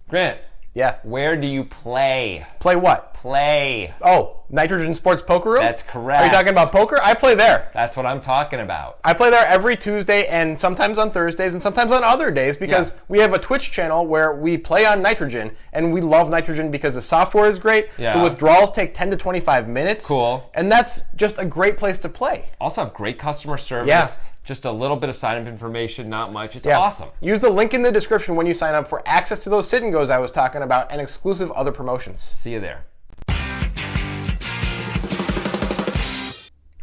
Grant. Yeah. Where do you play? Play what? Play. Oh, Nitrogen Sports Poker Room? That's correct. Are you talking about poker? I play there. That's what I'm talking about. I play there every Tuesday and sometimes on Thursdays and sometimes on other days because we have a Twitch channel where we play on Nitrogen, and we love Nitrogen because the software is great. Yeah. The withdrawals take 10 to 25 minutes. Cool. And that's just a great place to play. Also have great customer service. Yeah. Just a little bit of sign-up information, not much. It's awesome. Use the link in the description when you sign up for access to those sit-and-goes I was talking about and exclusive other promotions. See you there.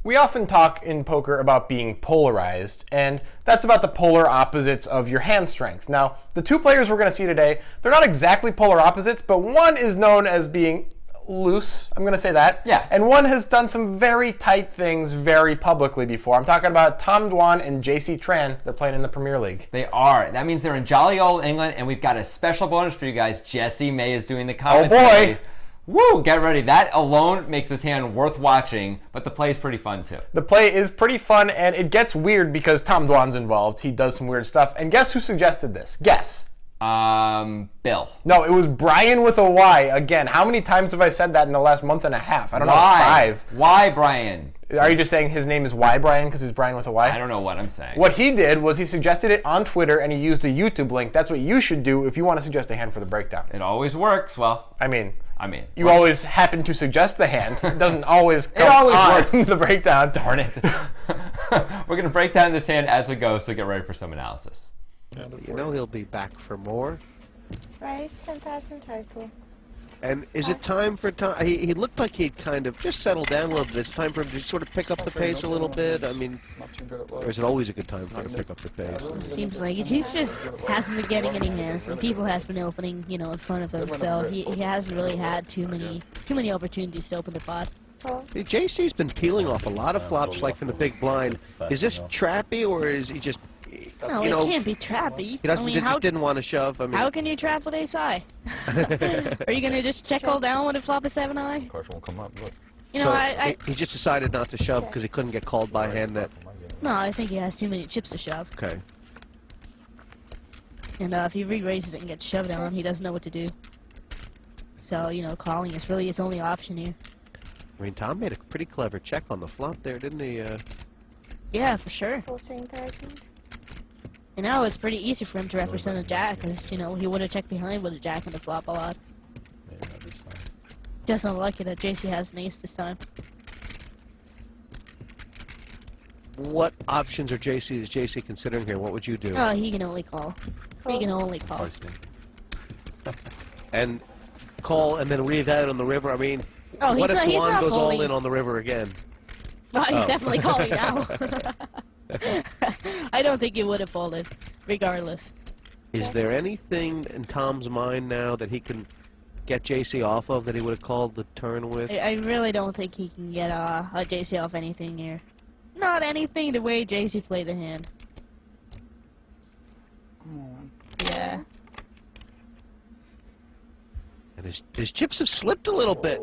We often talk in poker about being polarized, and that's about the polar opposites of your hand strength. Now, the two players we're going to see today, they're not exactly polar opposites, but one is known as being loose, I'm going to say that. Yeah. And one has done some very tight things very publicly before. I'm talking about Tom Dwan and JC Tran. They're playing in the Premier League. They are. That means they're in jolly old England, and we've got a special bonus for you guys. Jesse May is doing the commentary. Oh boy. Woo, get ready. That alone makes this hand worth watching, but the play is pretty fun too. The play is pretty fun, and it gets weird because Tom Dwan's involved. He does some weird stuff. And guess who suggested this? Guess. Bill. No, it was Brian with a Y. Again, how many times have I said that in the last month and a half? I don't know, 5. Why, Brian? Are you just saying his name is Y Brian because he's Brian with a Y? I don't know what I'm saying. What he did was he suggested it on Twitter and he used a YouTube link. That's what you should do if you want to suggest a hand for the breakdown. It always works. Well, I mean, you once- always happen to suggest the hand. It doesn't always come always on works. the breakdown. Darn it. We're going to break down this hand as we go, so get ready for some analysis. You know he'll be back for more. Raise 10,000 total. And is it time for Tom? He looked like he'd kind of just settled down a little bit. It's time for him to sort of pick up the pace a little bit. I mean, or is it always a good time for him to pick up the pace? Seems like it. He just hasn't been getting any hands, and people has been opening, in front of him. So he hasn't really had too many opportunities to open the pot. Hey, JC's been peeling off a lot of flops, like from the big blind. Is this trappy, or is he just? No, it can't be trappy. He doesn't. Just didn't want to shove. I mean, how can you trap with ace high? Are you gonna just check all down when it flop a 7 high? Card won't come up. Look. He just decided not to shove because he couldn't get called by a hand that. No, I think he has too many chips to shove. Okay. And if he re-raises it and gets shoved down, he doesn't know what to do. So calling is really his only option here. I mean, Tom made a pretty clever check on the flop there, didn't he? Yeah, for sure. 14,000. And now it's pretty easy for him to represent a jack, because, he would have checked behind with a jack on the flop a lot. Just unlucky that JC has an ace this time. What options is JC considering here? What would you do? Oh, he can only call. He can only call. And call and then read that on the river. I mean, what if Dwan goes all in on the river again? Oh, he's definitely calling now. I don't think he would have folded, regardless. Is there anything in Tom's mind now that he can get JC off of that he would have called the turn with? I really don't think he can get a JC off anything here. Not anything the way JC played the hand. Yeah. And his chips have slipped a little bit.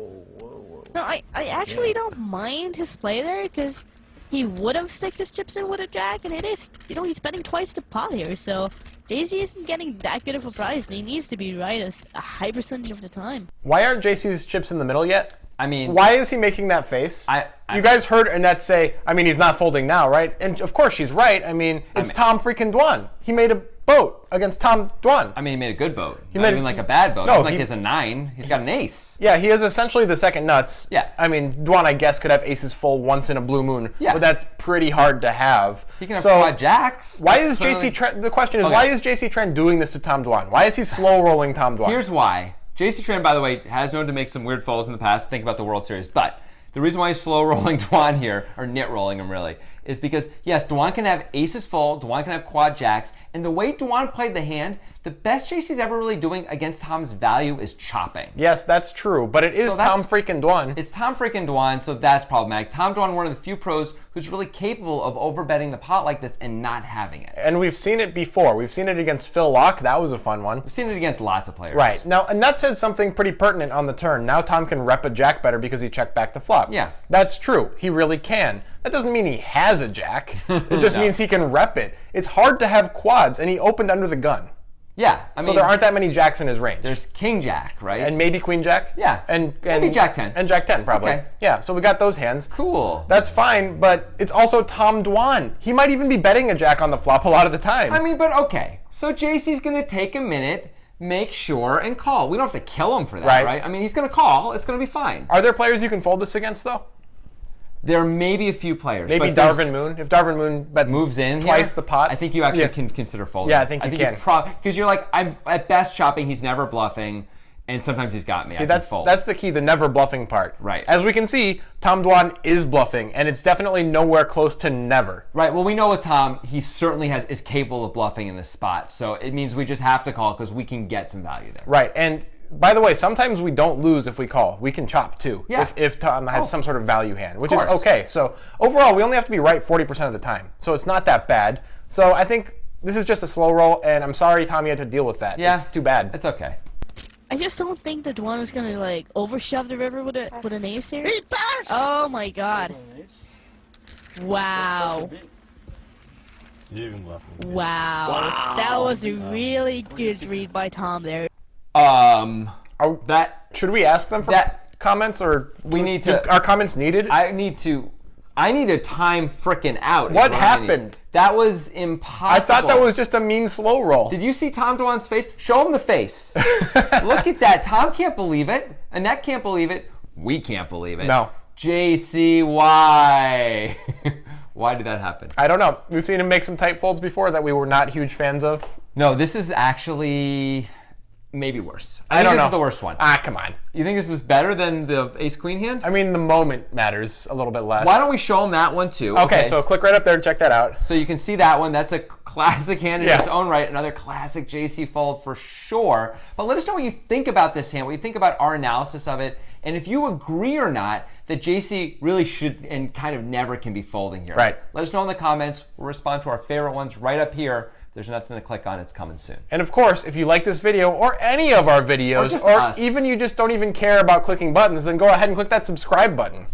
No, I actually don't mind his play there, because he would have sticked his chips in with a jack, and it is, he's betting twice the pot here, so JC isn't getting that good of a prize, and he needs to be right a high percentage of the time. Why aren't JC's chips in the middle yet? I mean, why is he making that face? You guys heard Annette say, he's not folding now, right? And of course she's right. It's Tom freaking Dwan. He made a boat against Tom Dwan. He made a good boat. Not even like a bad boat. No, he has a 9. He's got an ace. Yeah, he has essentially the second nuts. Yeah. Dwan, I guess, could have aces full once in a blue moon. Yeah. But that's pretty hard to have. He can have quad jacks. Why is JC Tran, the question is, why is JC Tran doing this to Tom Dwan? Why is he slow rolling Tom Dwan? Here's why. JC Tran, by the way, has known to make some weird folds in the past. Think about the World Series. But the reason why he's slow rolling Dwan here, or nit rolling him really, is because, yes, Dwan can have aces full, Dwan can have quad jacks, and the way Dwan played the hand, the best JC's ever really doing against Tom's value is chopping. Yes, that's true, but it is Tom freaking Dwan. It's Tom freaking Dwan, so that's problematic. Tom Dwan, one of the few pros who's really capable of overbetting the pot like this and not having it. And we've seen it before. We've seen it against Phil Locke. That was a fun one. We've seen it against lots of players. Right. Now, Annette said something pretty pertinent on the turn. Now Tom can rep a jack better because he checked back the flop. Yeah. That's true. He really can. That doesn't mean he has a jack. It just means he can rep it. It's hard to have quads, and he opened under the gun. Yeah, I So mean, there aren't that many jacks in his range. there's king jack, right? And maybe queen jack. Yeah. And Maybe jack 10. And jack 10 probably. Okay. Yeah. So we got those hands. Cool. That's fine, but it's also Tom Dwan. He might even be betting a jack on the flop a lot of the time. I mean, but okay. So JC's gonna take a minute, make sure, and call. We don't have to kill him for that, right? I mean, he's gonna call. It's gonna be fine. Are there players you can fold this against though? There may be a few players. Maybe but there's- Darvin Moon. If Darvin Moon bets moves in twice here, the pot, I think you actually Yeah. can consider folding. Yeah, I think you can. Because you're like, I'm at best chopping. He's never bluffing, and sometimes he's got me. See, I can that's fold. the key, the never bluffing part. Right. As we can see, Tom Dwan is bluffing, and it's definitely nowhere close to never. right. Well, we know with Tom, he certainly is capable of bluffing in this spot. So it means we just have to call because we can get some value there. Right. And by the way, sometimes we don't lose if we call. We can chop too. Yeah. If Tom has some sort of value hand, which is course. okay. So overall, we only have to be right 40% of the time. So it's not that bad. So I think this is just a slow roll, and I'm sorry, Tom, you had to deal with that. Yeah. It's too bad. It's okay. I just don't think that Dwan is gonna like overshove the river with an ace here. He passed! Oh my god! Wow! Wow! That was a really good read by Tom there. That Should we ask them for comments, or we need to. are comments needed? I need to time frickin' out. is What I need. happened? That was impossible. I thought that was just a mean slow roll. Did you see Tom Dwan's face? Show him the face. Look at that. Tom can't believe it. Annette can't believe it. We can't believe it. No. JC, why? Why did that happen? I don't know. We've seen him make some tight folds before that we were not huge fans of. No, this is actually maybe worse. I don't think know. This is the worst one. Come on. You think this is better than the ace queen hand? I mean, the moment matters a little bit less. Why don't we show him that one too? Okay, so click right up there and check that out. So you can see that one. That's a classic hand in Yeah. its own right. Another classic JC fold for sure. But let us know what you think about this hand, what you think about our analysis of it, and if you agree or not that JC really should and kind of never can be folding here. Right. Let us know in the comments. We'll respond to our favorite ones right up here. There's nothing to click on. It's coming soon. And of course, if you like this video or any of our videos, just or us. even you just don't even care about clicking buttons, then go ahead and click that subscribe button.